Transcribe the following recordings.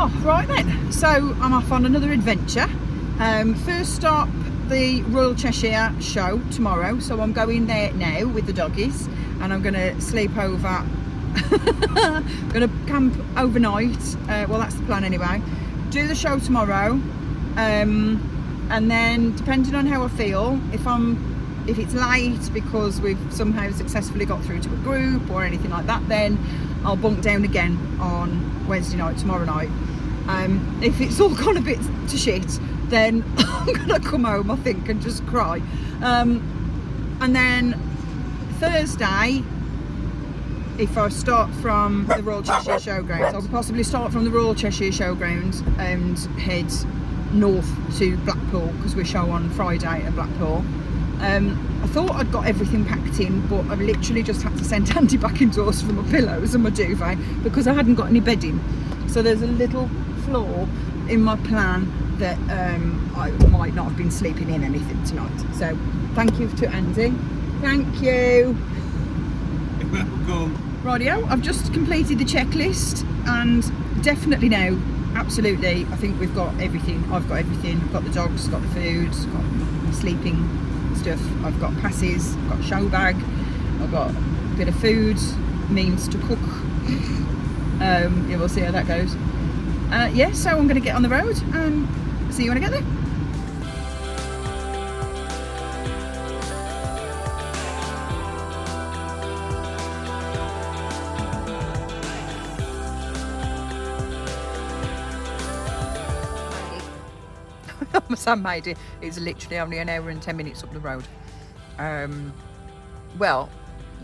Oh, right then. So I'm off on another adventure. First stop, the Royal Cheshire Show tomorrow. So I'm going there now with the doggies, and I'm going to sleep over. I'm going to camp overnight. Well, that's the plan anyway. Do the show tomorrow, and then depending on how I feel, if it's late because we've somehow successfully got through to a group or anything like that, then I'll bunk down again on Wednesday night, tomorrow night. If it's all gone a bit to shit, then I'm gonna come home, I think, and just cry. And then Thursday, if I start from the Royal Cheshire Showground, I'll possibly start from the Royal Cheshire Showground and head north to Blackpool, because we show on Friday at Blackpool. I thought I'd got everything packed in, but I've literally just had to send Andy back indoors for my pillows and my duvet because I hadn't got any bedding. So there's a little flaw in my plan that I might not have been sleeping in anything tonight. So thank you to Andy. Thank you. You're welcome. Rightio, I've just completed the checklist, and definitely now, absolutely, I think we've got everything. I've got everything. I've got the dogs, got the food, got my sleeping stuff. I've got passes, I've got a show bag, I've got a bit of food, means to cook. Yeah, we'll see how that goes. Yeah, so I'm going to get on the road and see you when I get there. My son made it. It's literally only an hour and 10 minutes up the road. Well,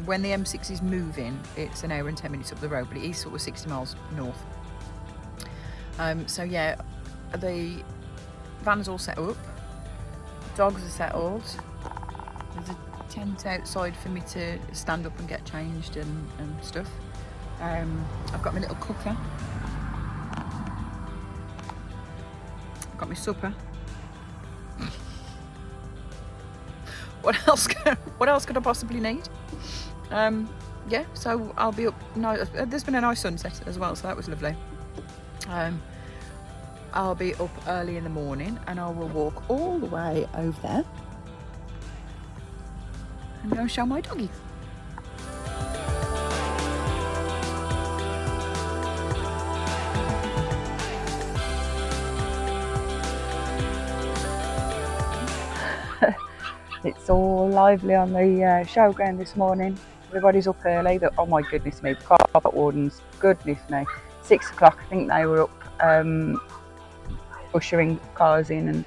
when the M6 is moving, it's an hour and 10 minutes up the road, but it is sort of 60 miles north. So yeah, the van's all set up, dogs are settled, there's a tent outside for me to stand up and get changed and stuff. I've got my little cooker, I've got my supper. What else could I possibly need? Yeah, so I'll be up. No, there's been a nice sunset as well, so that was lovely. I'll be up early in the morning, and I will walk all the way over there and go show my doggy. It's all lively on the showground this morning. Everybody's up early. Oh my goodness me, the carpet wardens, goodness me. 6 o'clock, I think they were up ushering cars in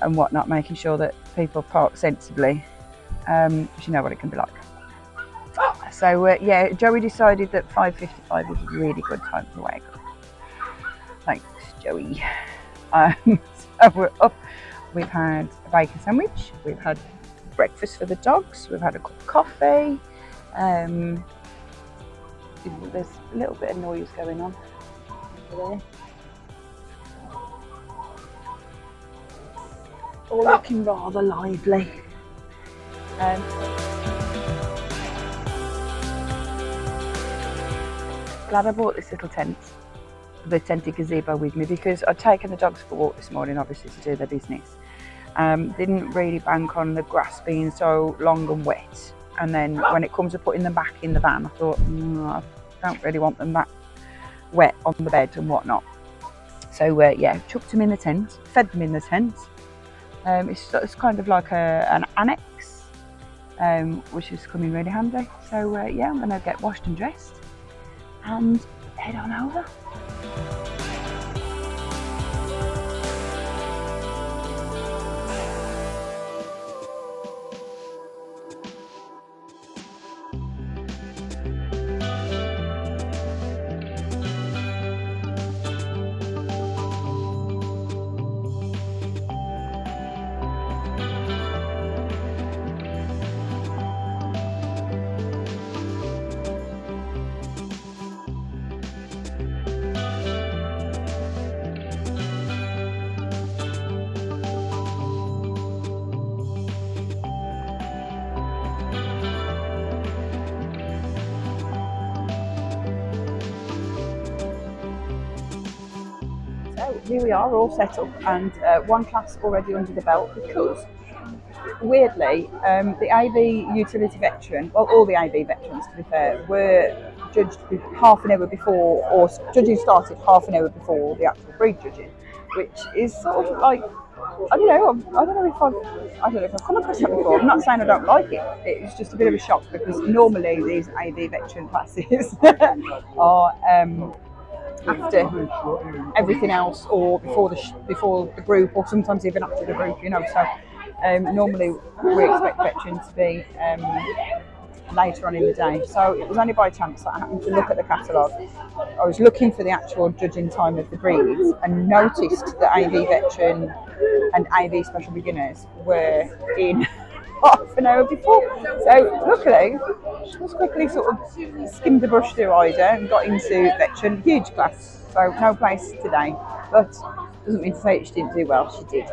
and whatnot, making sure that people park sensibly, because you know what it can be like. So yeah, Joey decided that 5:55 is a really good time to wake up. Thanks, Joey. So we're up. We've had a bacon sandwich, we've had breakfast for the dogs, we've had a cup of coffee. There's a little bit of noise going on over there. All looking rather lively. Glad I bought this little tent, the tented gazebo with me, because I'd taken the dogs for a walk this morning, obviously to do their business. Didn't really bank on the grass being so long and wet, and then when it comes to putting them back in the van, I thought, I don't really want them that wet on the bed and whatnot. So yeah, chucked them in the tent, fed them in the tent. It's kind of like an annex, which is coming really handy. So yeah, I'm going to get washed and dressed and head on over. So here we are, all set up, and one class already under the belt because, weirdly, the AV utility veteran, well, all the AV veterans, to be fair, were judged half an hour before, or judging started half an hour before the actual breed judging, which is sort of like, I don't know if I've come across that before. I'm not saying I don't like it. It was just a bit of a shock because normally these AV veteran classes are after everything else, or before the group, or sometimes even after the group. So normally we expect veterans to be later on in the day. So it was only by chance that I happened to look at the catalogue. I was looking for the actual judging time of the breeds and noticed that AV veteran and AV special beginners were in half an hour before. So luckily, just quickly sort of skimmed the brush through Ida and got into veteran, huge class. So no place today, but doesn't mean to say she didn't do well. She did.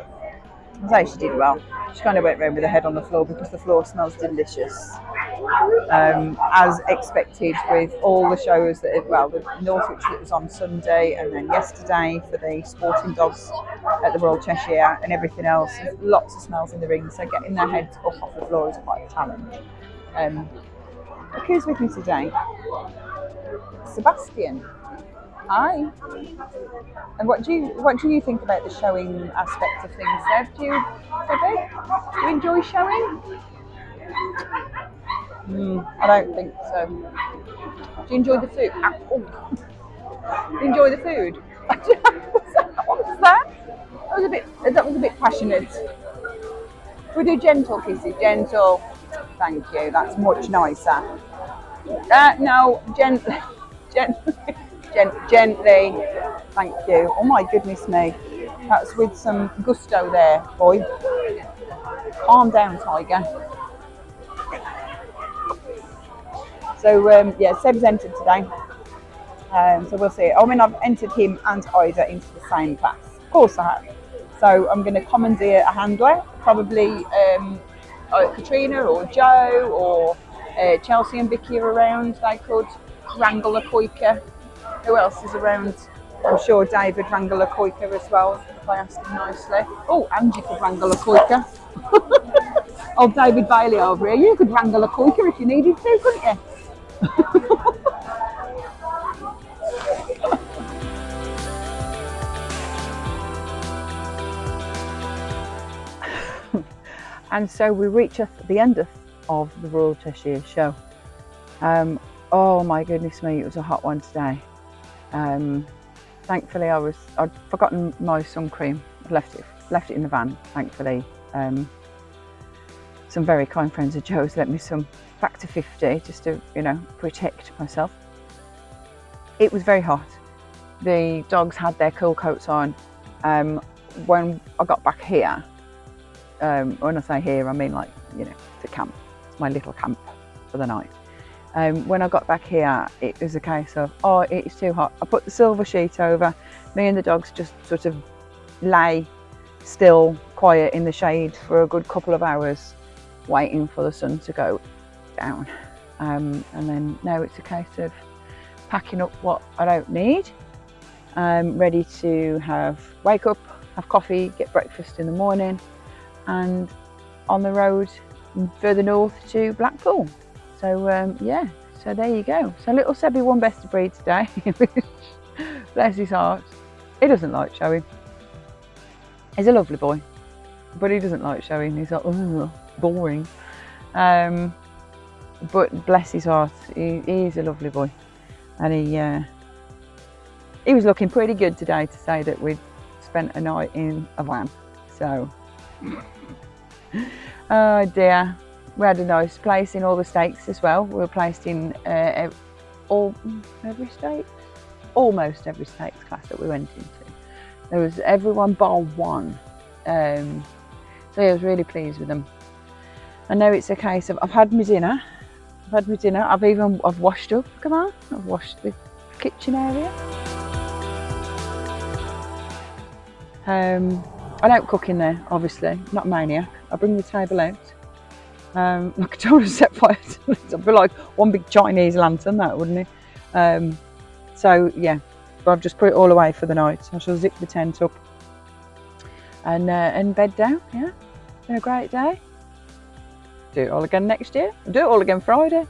I say she did well. She kind of went round with her head on the floor because the floor smells delicious. As expected with all the shows the Northwich that was on Sunday, and then yesterday for the sporting dogs at the Royal Cheshire and everything else. There's lots of smells in the ring, so getting their heads up off the floor is quite a challenge. Who's with me today? Sebastian. Hi. And what do you think about the showing aspect of things, Seb? Do you enjoy showing? I don't think so. Do you enjoy the food? Do you enjoy the food? What was that? That was a bit passionate. We do gentle kisses. Gentle. Thank you. That's much nicer. No, gently. Gently. Thank you. Oh my goodness me. That's with some gusto there, boy. Calm down, tiger. So Seb's entered today. So we'll see. I mean, I've entered him and Ida into the same class. Of course I have. So I'm going to commandeer a handler, probably Katrina or Joe or Chelsea and Vicky are around. They could wrangle a Kooiker. Who else is around? I'm sure David wrangle a Kooiker as well, if I asked him nicely. Oh, Angie could wrangle a Kooiker. Oh, David Bailey over here. You could wrangle a Kooiker if you needed to, couldn't you? And so we reach the end of the Royal Cheshire Show. Oh my goodness me, it was a hot one today. Thankfully I'd forgotten my sun cream. I'd left it in the van, thankfully. Some very kind friends of Joe's lent me some back to 50 just to, protect myself. It was very hot. The dogs had their cool coats on. When I got back here, when I say here, I mean like, the camp. It's my little camp for the night. When I got back here, it was a case of, it's too hot. I put the silver sheet over. Me and the dogs just sort of lay still, quiet in the shade for a good couple of hours, waiting for the sun to go down. And then now it's a case of packing up what I don't need. Ready to wake up, have coffee, get breakfast in the morning, and on the road further north to Blackpool. So so there you go. So little Sebby won best of breed today. Bless his heart. He doesn't like showing. He's a lovely boy, but he doesn't like showing. He's like, boring. But bless his heart, he's a lovely boy, and he was looking pretty good today to say that we'd spent a night in a van. So, oh dear. We had a nice place in all the stakes as well. We were placed in almost every stakes class that we went into. There was everyone bar one. So I was really pleased with them. And now it's a case of I've had my dinner. I've washed up. Come on, I've washed the kitchen area. I don't cook in there, obviously. Not a maniac. I bring the table out. Like I told her to set fire to it. It'd be like one big Chinese lantern, that, wouldn't it? So yeah, but I've just put it all away for the night. I shall zip the tent up and bed down. Yeah, it's been a great day. Do it all again next year. I'll do it all again Friday.